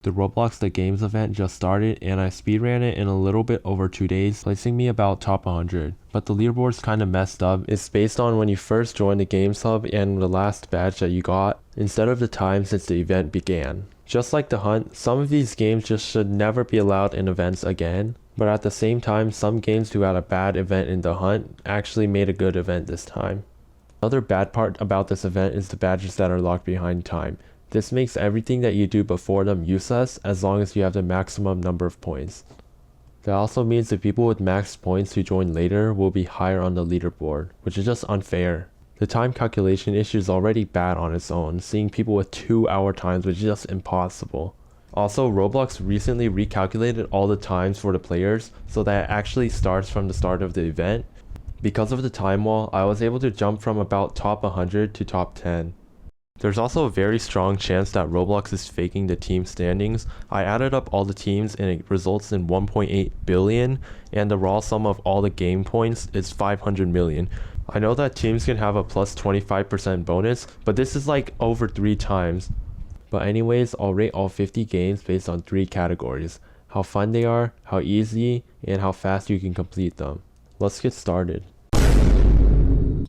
The Roblox The Games event just started and I speedran it in a little bit over 2 days, placing me about top 100. But the leaderboard's kinda messed up. It's based on when you first joined the Games Hub and the last badge that you got, instead of the time since the event began. Just like the hunt, some of these games just should never be allowed in events again. But at the same time, some games who had a bad event in the hunt actually made a good event this time. Another bad part about this event is the badges that are locked behind time. This makes everything that you do before them useless as long as you have the maximum number of points. That also means the people with max points who join later will be higher on the leaderboard, which is just unfair. The time calculation issue is already bad on its own, seeing people with 2-hour times which is just impossible. Also, Roblox recently recalculated all the times for the players so that it actually starts from the start of the event. Because of the time wall, I was able to jump from about top 100 to top 10. There's also a very strong chance that Roblox is faking the team standings. I added up all the teams and it results in 1.8 billion, and the raw sum of all the game points is 500 million. I know that teams can have a plus 25% bonus, but this is like over 3 times. But anyways, I'll rate all 50 games based on 3 categories: how fun they are, how easy, and how fast you can complete them. Let's get started. The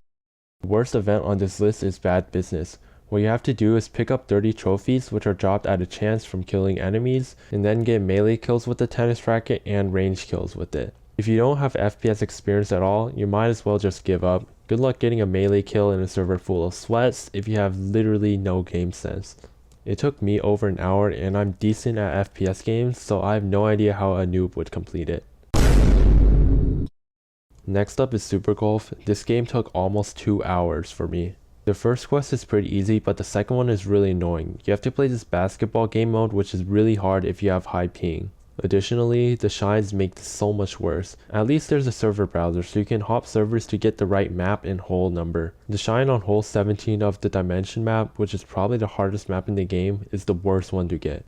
worst event on this list is Bad Business. What you have to do is pick up 30 trophies which are dropped at a chance from killing enemies, and then get melee kills with the tennis racket and range kills with it. If you don't have FPS experience at all, you might as well just give up. Good luck getting a melee kill in a server full of sweats if you have literally no game sense. It took me over an hour and I'm decent at FPS games, so I have no idea how a noob would complete it. Next up is Super Golf. This game took almost 2 hours for me. The first quest is pretty easy, but the second one is really annoying. You have to play this basketball game mode, which is really hard if you have high ping. Additionally, the shines make this so much worse. At least there's a server browser, so you can hop servers to get the right map and hole number. The shine on hole 17 of the dimension map, which is probably the hardest map in the game, is the worst one to get.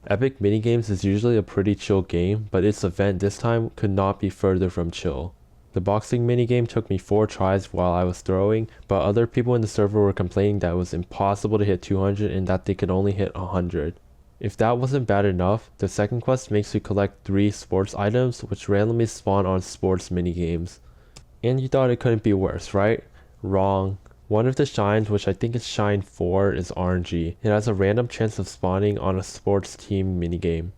Epic Minigames is usually a pretty chill game, but its event this time could not be further from chill. The boxing minigame took me 4 tries while I was throwing, but other people in the server were complaining that it was impossible to hit 200 and that they could only hit 100. If that wasn't bad enough, the second quest makes you collect 3 sports items which randomly spawn on sports minigames. And you thought it couldn't be worse, right? Wrong. One of the shines, which I think is shine 4, is RNG. It has a random chance of spawning on a sports team minigame.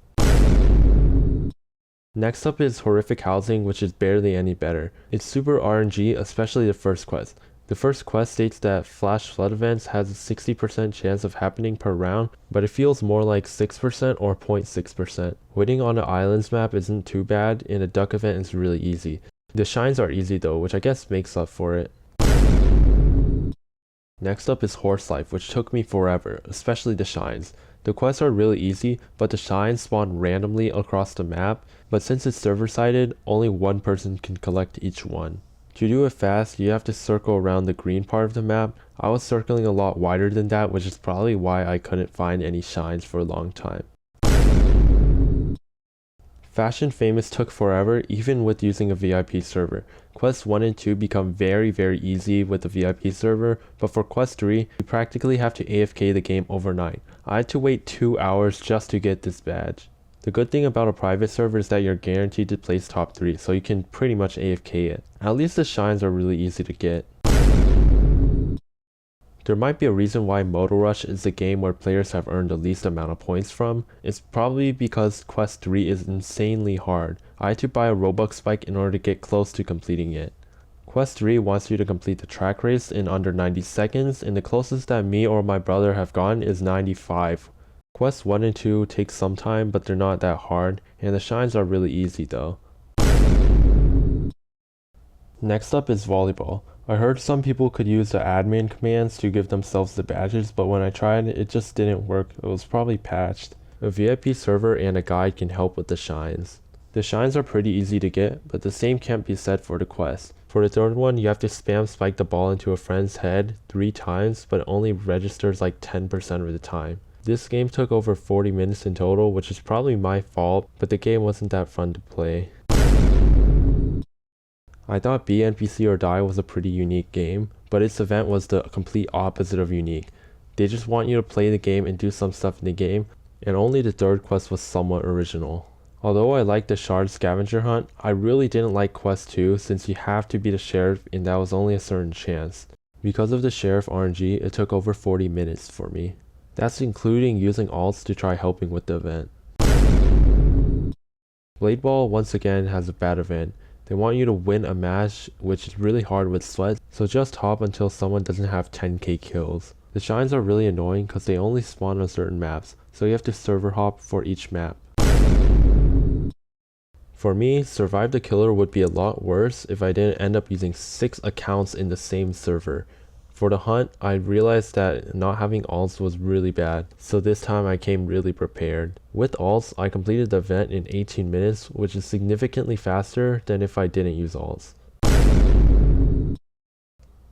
Next up is Horrific Housing, which is barely any better. It's super RNG, especially the first quest. The first quest states that flash flood events has a 60% chance of happening per round, but it feels more like 6% or 0.6%. Waiting on the islands map isn't too bad, and the duck event is really easy. The shines are easy though, which I guess makes up for it. Next up is Horse Life, which took me forever, especially the shines. The quests are really easy, but the shines spawn randomly across the map, but since it's server-sided, only one person can collect each one. To do it fast, you have to circle around the green part of the map. I was circling a lot wider than that, which is probably why I couldn't find any shines for a long time. Fashion Famous took forever, even with using a VIP server. Quests 1 and 2 become very easy with the VIP server, but for Quest 3, you practically have to AFK the game overnight. I had to wait 2 hours just to get this badge. The good thing about a private server is that you're guaranteed to place top 3, so you can pretty much AFK it. At least the shines are really easy to get. There might be a reason why MotoRush is the game where players have earned the least amount of points from. It's probably because Quest 3 is insanely hard. I had to buy a Robux spike in order to get close to completing it. Quest 3 wants you to complete the track race in under 90 seconds, and the closest that me or my brother have gotten is 95. Quests 1 and 2 take some time, but they're not that hard, and the shines are really easy though. Next up is Volleyball. I heard some people could use the admin commands to give themselves the badges, but when I tried it just didn't work. It was probably patched. A VIP server and a guide can help with the shines. The shines are pretty easy to get, but the same can't be said for the quest. For the third one, you have to spam spike the ball into a friend's head 3 times, but it only registers like 10% of the time. This game took over 40 minutes in total, which is probably my fault, but the game wasn't that fun to play. I thought BNPC or Die was a pretty unique game, but its event was the complete opposite of unique. They just want you to play the game and do some stuff in the game, and only the third quest was somewhat original. Although I liked the shard scavenger hunt, I really didn't like quest 2 since you have to be the sheriff and that was only a certain chance. Because of the sheriff RNG, it took over 40 minutes for me. That's including using alts to try helping with the event. Volleyball once again has a bad event. They want you to win a match, which is really hard with sweat, so just hop until someone doesn't have 10k kills. The shines are really annoying because they only spawn on certain maps, so you have to server hop for each map. For me, Survive the Killer would be a lot worse if I didn't end up using 6 accounts in the same server. For the hunt, I realized that not having alts was really bad, so this time I came really prepared. With alts, I completed the event in 18 minutes, which is significantly faster than if I didn't use alts.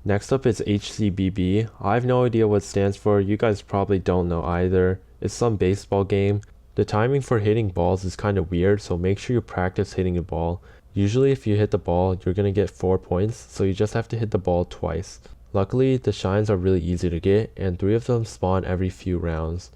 Next up is HCBB. I have no idea what it stands for, you guys probably don't know either. It's some baseball game. The timing for hitting balls is kind of weird, so make sure you practice hitting a ball. Usually if you hit the ball, you're gonna get 4 points, so you just have to hit the ball twice. Luckily, the shines are really easy to get, and 3 of them spawn every few rounds.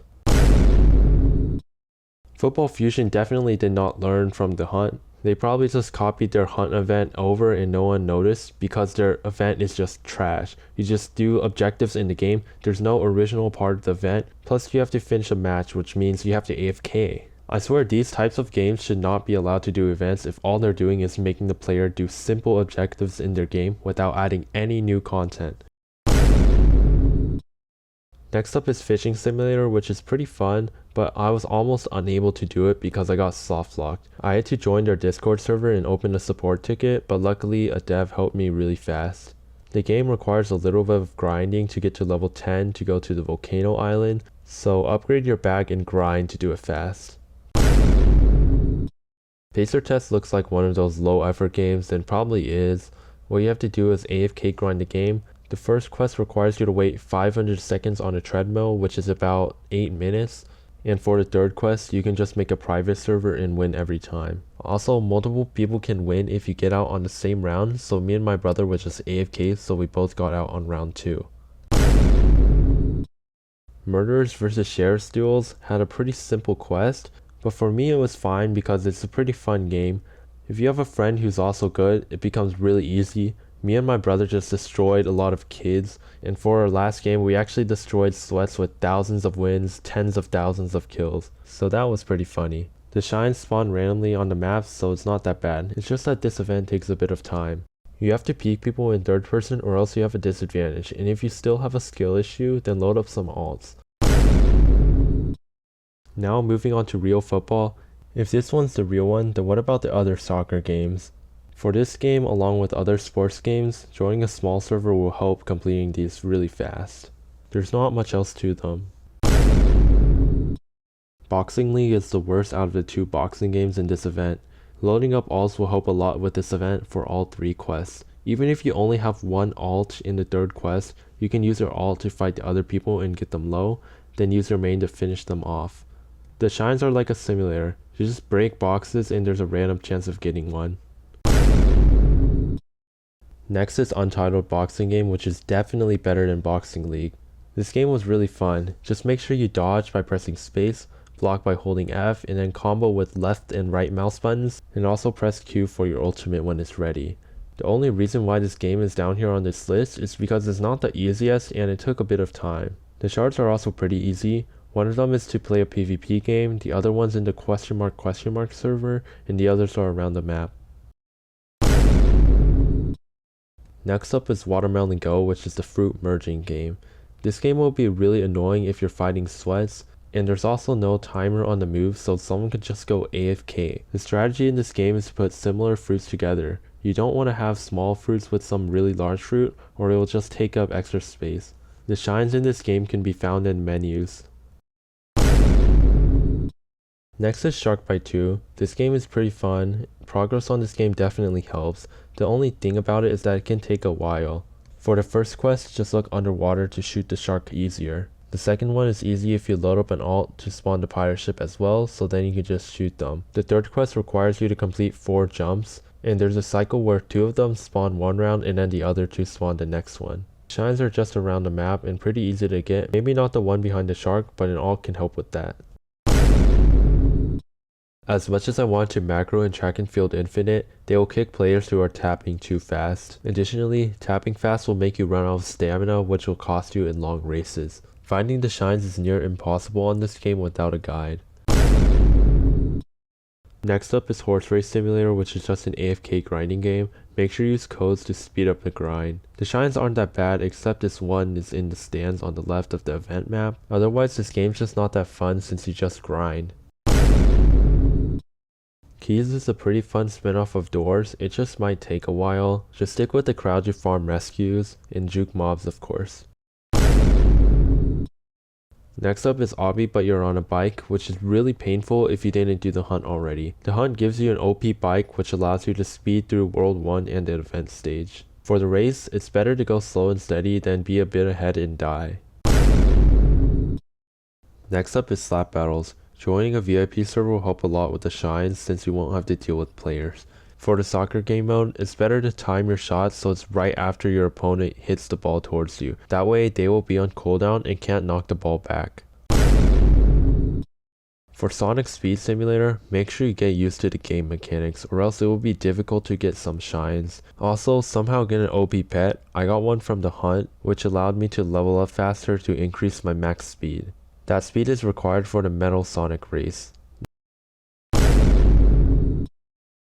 Futbol Fusion definitely did not learn from the hunt. They probably just copied their hunt event over and no one noticed because their event is just trash. You just do objectives in the game, there's no original part of the event, plus you have to finish a match, which means you have to AFK. I swear these types of games should not be allowed to do events if all they're doing is making the player do simple objectives in their game without adding any new content. Next up is Fishing Simulator, which is pretty fun, but I was almost unable to do it because I got soft locked. I had to join their Discord server and open a support ticket, but luckily a dev helped me really fast. The game requires a little bit of grinding to get to level 10 to go to the volcano island, so upgrade your bag and grind to do it fast. Pacer Test looks like one of those low effort games, and probably is. What you have to do is AFK grind the game. The first quest requires you to wait 500 seconds on a treadmill, which is about 8 minutes. And for the third quest, you can just make a private server and win every time. Also, multiple people can win if you get out on the same round, so me and my brother was just AFK, so we both got out on round 2. Murderers vs Sheriffs Duels had a pretty simple quest, but for me it was fine because it's a pretty fun game. If you have a friend who's also good, it becomes really easy. Me and my brother just destroyed a lot of kids, and for our last game we actually destroyed sweats with thousands of wins, tens of thousands of kills, so that was pretty funny. The shines spawn randomly on the maps, so it's not that bad. It's just that this event takes a bit of time. You have to peek people in third person or else you have a disadvantage, and if you still have a skill issue, then load up some alts. Now moving on to real football. If this one's the real one, then what about the other soccer games? For this game, along with other sports games, joining a small server will help completing these really fast. There's not much else to them. Boxing League is the worst out of the 2 boxing games in this event. Loading up alts will help a lot with this event for all 3 quests. Even if you only have 1 alt in the 3rd quest, you can use your alt to fight the other people and get them low, then use your main to finish them off. The shines are like a simulator. You just break boxes and there's a random chance of getting one. Next is Untitled boxing game, which is definitely better than Boxing League. This game was really fun. Just make sure you dodge by pressing space, block by holding F, and then combo with left and right mouse buttons, and also press Q for your ultimate when it's ready. The only reason why this game is down here on this list is because it's not the easiest and it took a bit of time. The shards are also pretty easy. One of them is to play a PvP game, the other one's in the question mark server, and the others are around the map. Next up is Watermelon Go, which is the fruit merging game. This game will be really annoying if you're fighting sweats, and there's also no timer on the move, so someone could just go AFK. The strategy in this game is to put similar fruits together. You don't want to have small fruits with some really large fruit, or it will just take up extra space. The shines in this game can be found in menus. Next is Sharkbite 2. This game is pretty fun. Progress on this game definitely helps. The only thing about it is that it can take a while. For the first quest, just look underwater to shoot the shark easier. The second one is easy if you load up an alt to spawn the pirate ship as well, so then you can just shoot them. The third quest requires you to complete 4 jumps, and there's a cycle where 2 of them spawn one round and then the other 2 spawn the next one. Shines are just around the map and pretty easy to get, maybe not the one behind the shark, but an alt can help with that. As much as I want to macro in track and field infinite, they will kick players who are tapping too fast. Additionally, tapping fast will make you run out of stamina, which will cost you in long races. Finding the shines is near impossible on this game without a guide. Next up is Horse Race Simulator, which is just an AFK grinding game. Make sure you use codes to speed up the grind. The shines aren't that bad, except this one is in the stands on the left of the event map. Otherwise, this game's just not that fun since you just grind. Keys is a pretty fun spin-off of Doors. It just might take a while. Just stick with the crowd you farm rescues, and juke mobs of course. Next up is Obby, but you're on a bike, which is really painful if you didn't do the hunt already. The hunt gives you an OP bike which allows you to speed through World 1 and the event stage. For the race, it's better to go slow and steady than be a bit ahead and die. Next up is Slap Battles. Joining a VIP server will help a lot with the shines since you won't have to deal with players. For the soccer game mode, it's better to time your shots so it's right after your opponent hits the ball towards you. That way they will be on cooldown and can't knock the ball back. For Sonic Speed Simulator, make sure you get used to the game mechanics or else it will be difficult to get some shines. Also, somehow get an OP pet. I got one from the hunt, which allowed me to level up faster to increase my max speed. That speed is required for the Metal Sonic race.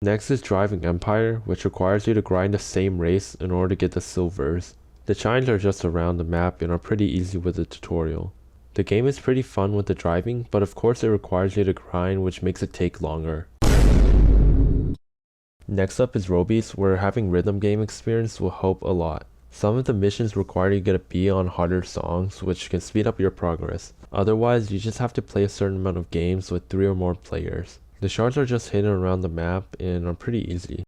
Next is Driving Empire, which requires you to grind the same race in order to get the silvers. The shines are just around the map and are pretty easy with the tutorial. The game is pretty fun with the driving, but of course it requires you to grind, which makes it take longer. Next up is RoBeats, where having rhythm game experience will help a lot. Some of the missions require you to get a B on harder songs, which can speed up your progress. Otherwise, you just have to play a certain amount of games with 3 or more players. The shards are just hidden around the map and are pretty easy.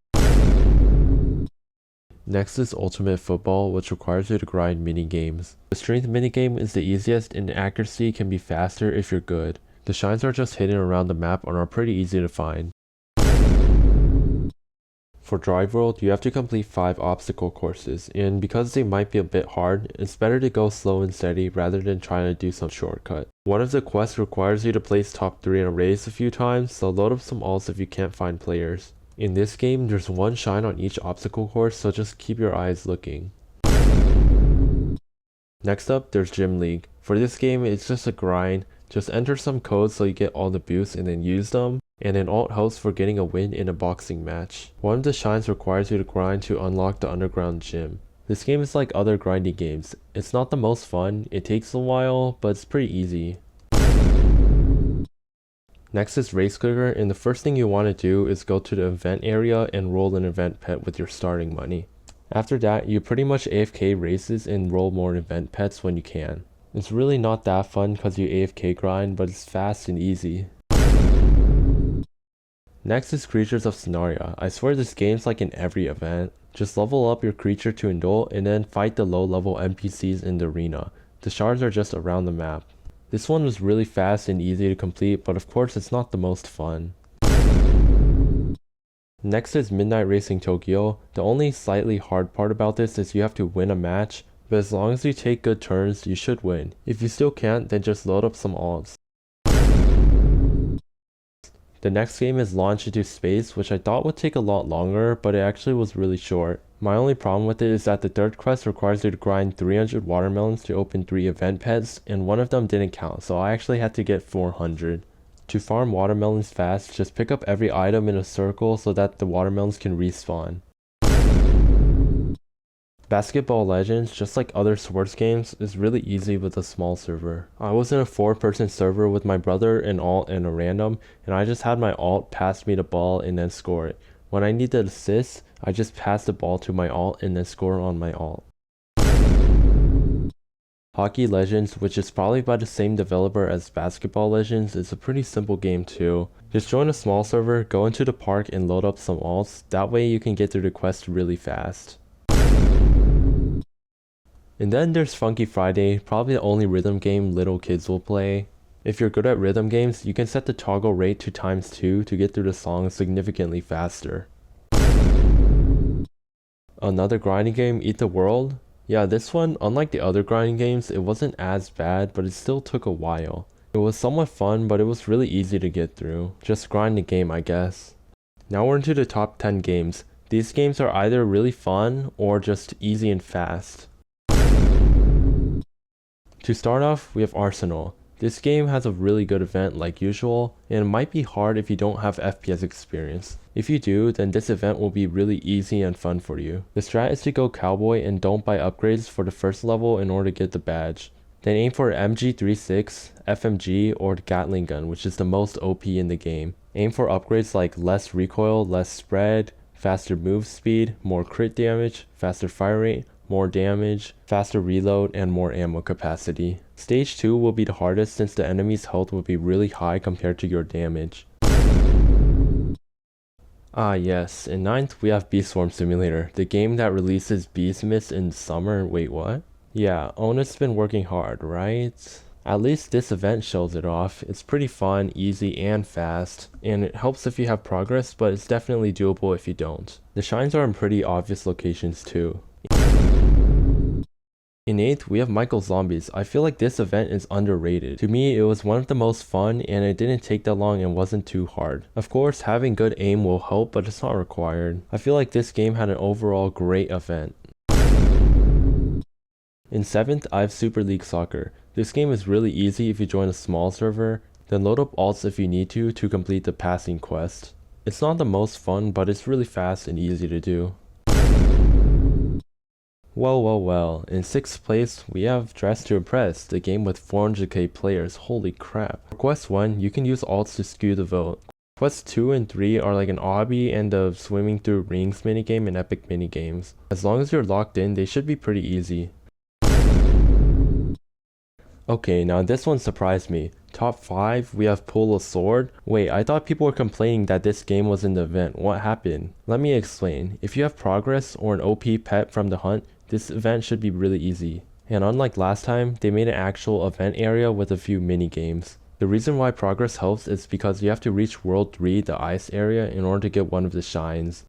Next is Ultimate Futbol, which requires you to grind minigames. The strength minigame is the easiest and accuracy can be faster if you're good. The shines are just hidden around the map and are pretty easy to find. For Drive World, you have to complete 5 obstacle courses, and because they might be a bit hard, it's better to go slow and steady rather than trying to do some shortcut. One of the quests requires you to place top 3 in a race a few times, so load up some alts if you can't find players. In this game, there's 1 shine on each obstacle course, so just keep your eyes looking. Next up, there's Gym League. For this game, it's just a grind. Just enter some codes so you get all the boosts and then use them. And an alt helps for getting a win in a boxing match. One of the shines requires you to grind to unlock the underground gym. This game is like other grinding games. It's not the most fun, it takes a while, but it's pretty easy. Next is Race Clicker, and the first thing you want to do is go to the event area and roll an event pet with your starting money. After that, you pretty much AFK races and roll more event pets when you can. It's really not that fun because you AFK grind, but it's fast and easy. Next is Creatures of Sonaria. I swear this game's like in every event. Just level up your creature to indult and then fight the low level NPCs in the arena. The shards are just around the map. This one was really fast and easy to complete, but of course it's not the most fun. Next is Midnight Racing Tokyo. The only slightly hard part about this is you have to win a match, but as long as you take good turns, you should win. If you still can't, then just load up some alts. The next game is Launch Into Space, which I thought would take a lot longer, but it actually was really short. My only problem with it is that the third quest requires you to grind 300 watermelons to open 3 event pets, and one of them didn't count, so I actually had to get 400. To farm watermelons fast, just pick up every item in a circle so that the watermelons can respawn. Basketball Legends, just like other sports games, is really easy with a small server. I was in a 4-person server with my brother, an alt, and a random, and I just had my alt pass me the ball and then score it. When I needed assists, I just passed the ball to my alt and then score on my alt. Hockey Legends, which is probably by the same developer as Basketball Legends, is a pretty simple game too. Just join a small server, go into the park and load up some alts, that way you can get through the quest really fast. And then there's Funky Friday, probably the only rhythm game little kids will play. If you're good at rhythm games, you can set the toggle rate to ×2 to get through the song significantly faster. Another grinding game, Eat the World. Yeah, this one, unlike the other grinding games, it wasn't as bad, but it still took a while. It was somewhat fun, but it was really easy to get through. Just grind the game, I guess. Now we're into the top 10 games. These games are either really fun or just easy and fast. To start off, we have Arsenal. This game has a really good event like usual, and it might be hard if you don't have FPS experience. If you do, then this event will be really easy and fun for you. The strat is to go cowboy and don't buy upgrades for the first level in order to get the badge. Then aim for MG36, FMG, or the Gatling gun, which is the most OP in the game. Aim for upgrades like less recoil, less spread, faster move speed, more crit damage, faster fire rate, more damage, faster reload, and more ammo capacity. Stage 2 will be the hardest since the enemy's health will be really high compared to your damage. Ah yes, in 9th we have Bee Swarm Simulator, the game that releases Beesmiths in summer. Wait, what? Yeah, Onus's been working hard, right? At least this event shows it off. It's pretty fun, easy, and fast, and it helps if you have progress, but it's definitely doable if you don't. The shines are in pretty obvious locations too. In 8th, we have Michael Zombies. I feel like this event is underrated. To me, it was one of the most fun, and it didn't take that long and wasn't too hard. Of course, having good aim will help, but it's not required. I feel like this game had an overall great event. In 7th, I have Super League Soccer. This game is really easy if you join a small server, then load up alts if you need to complete the passing quest. It's not the most fun, but it's really fast and easy to do. Well, in 6th place, we have Dress to Impress, the game with 400k players, holy crap. For Quest 1, you can use alts to skew the vote. Quests 2 and 3 are like an Obby and the swimming through rings minigame and epic minigames. As long as you're locked in, they should be pretty easy. Okay, now this one surprised me. Top 5, we have Pull a Sword. Wait, I thought people were complaining that this game was in the event. What happened? Let me explain. If you have progress or an OP pet from the hunt, this event should be really easy. And unlike last time, they made an actual event area with a few mini games. The reason why progress helps is because you have to reach World 3, the ice area, in order to get one of the shines.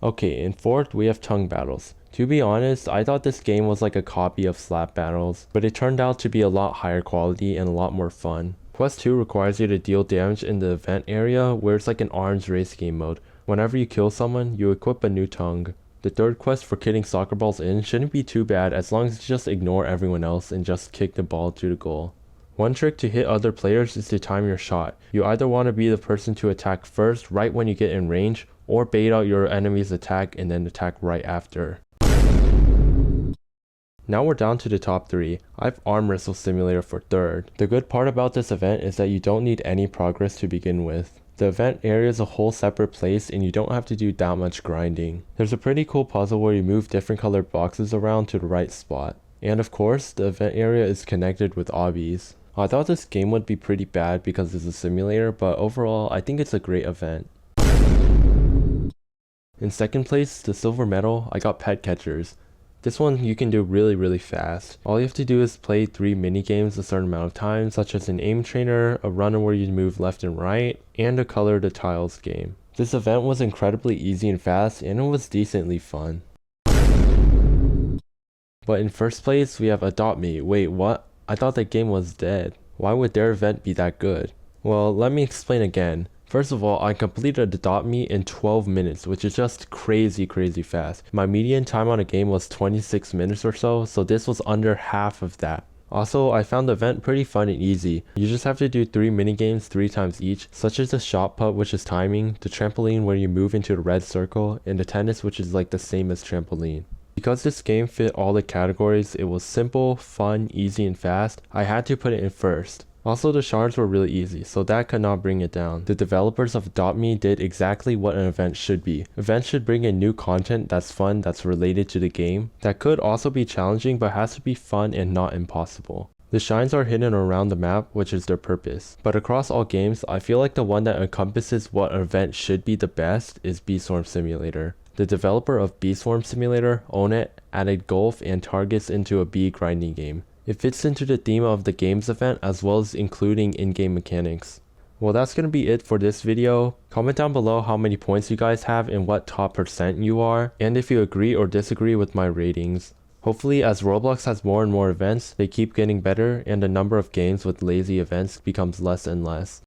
Okay, in 4th, we have Tongue Battles. To be honest, I thought this game was like a copy of Slap Battles, but it turned out to be a lot higher quality and a lot more fun. Quest 2 requires you to deal damage in the event area, where it's like an arms race game mode. Whenever you kill someone, you equip a new tongue. The 3rd quest for kitting soccer balls in shouldn't be too bad as long as you just ignore everyone else and just kick the ball to the goal. One trick to hit other players is to time your shot. You either want to be the person to attack first right when you get in range, or bait out your enemy's attack and then attack right after. Now we're down to the top 3. I have Arm Wrestle Simulator for 3rd. The good part about this event is that you don't need any progress to begin with. The event area is a whole separate place and you don't have to do that much grinding. There's a pretty cool puzzle where you move different colored boxes around to the right spot. And of course, the event area is connected with Obbies. I thought this game would be pretty bad because it's a simulator, but overall, I think it's a great event. In 2nd place, the silver medal, I got Pet Catchers. This one you can do really fast. All you have to do is play 3 minigames a certain amount of times, such as an aim trainer, a runner where you move left and right, and a color the tiles game. This event was incredibly easy and fast, and it was decently fun. But in 1st place, we have Adopt Me. Wait, what? I thought that game was dead. Why would their event be that good? Well, let me explain again. First of all, I completed Adopt Me in 12 minutes, which is just crazy fast. My median time on a game was 26 minutes or so this was under half of that. Also, I found the event pretty fun and easy. You just have to do 3 minigames 3 times each, such as the shot put, which is timing, the trampoline where you move into the red circle, and the tennis, which is like the same as trampoline. Because this game fit all the categories, it was simple, fun, easy, and fast, I had to put it in 1st. Also, the shards were really easy, so that could not bring it down. The developers of Adopt Me did exactly what an event should be. Events should bring in new content that's fun, that's related to the game, that could also be challenging but has to be fun and not impossible. The shines are hidden around the map, which is their purpose. But across all games, I feel like the one that encompasses what an event should be the best is Bee Swarm Simulator. The developer of Bee Swarm Simulator, Own It, added golf and targets into a bee grinding game. It fits into the theme of the game's event as well as including in-game mechanics. Well, that's gonna be it for this video. Comment down below how many points you guys have and what top percent you are, and if you agree or disagree with my ratings. Hopefully, as Roblox has more and more events, they keep getting better and the number of games with lazy events becomes less and less.